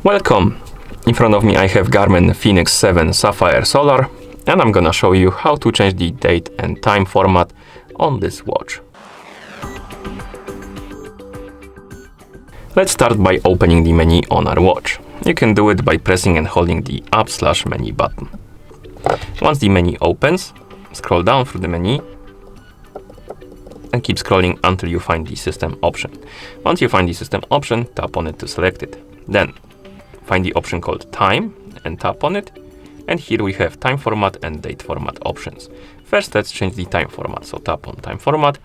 Welcome! In front of me I have GARMIN Fenix 7 Sapphire Solar, and I'm gonna show you how to change the date and time format on this watch. Let's start by opening the menu on our watch. You can do it by pressing and holding the up/menu button. Once the menu opens, scroll down through the menu and keep scrolling until you find the system option. Once you find the system option, tap on it to select it. Then find the option called time and tap on it. And here we have time format and date format options. First, let's change the time format. So tap on time format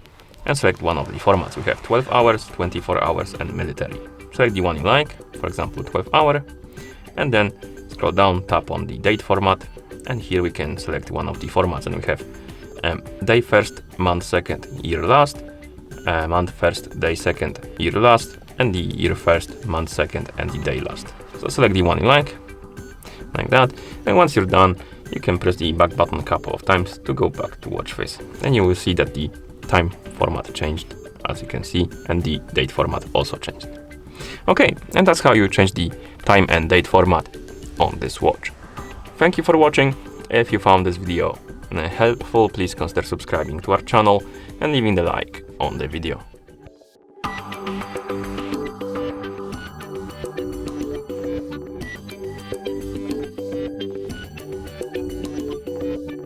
and select one of the formats. We have 12 hours, 24 hours, and military. Select the one you like, for example, 12 hour, and then scroll down, tap on the date format, and here we can select one of the formats, and we have day first, month second, year last, month first, day second, year last, and the year first, month second, and the day last. So select the one you like that, and once you're done, you can press the back button a couple of times to go back to watch face, and you will see that the time format changed, as you can see, and the date format also changed. Okay, and that's how you change the time and date format on this watch. Thank you for watching. If you found this video helpful, please consider subscribing to our channel and leaving the like on the video.